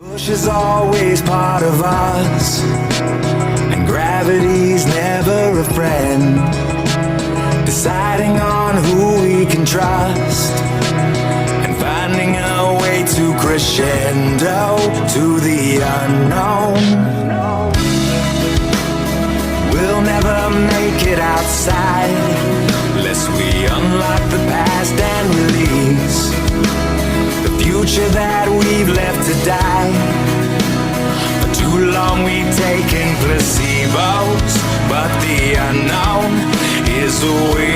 Push is always part of us, and gravity's never a friend. Deciding on who we can trust, and finding a way to crescendo to the unknown. We'll never make it outside unless we unlock the past and release the future that we've left to die. For too long we've taken placebos, but the unknown is awakening.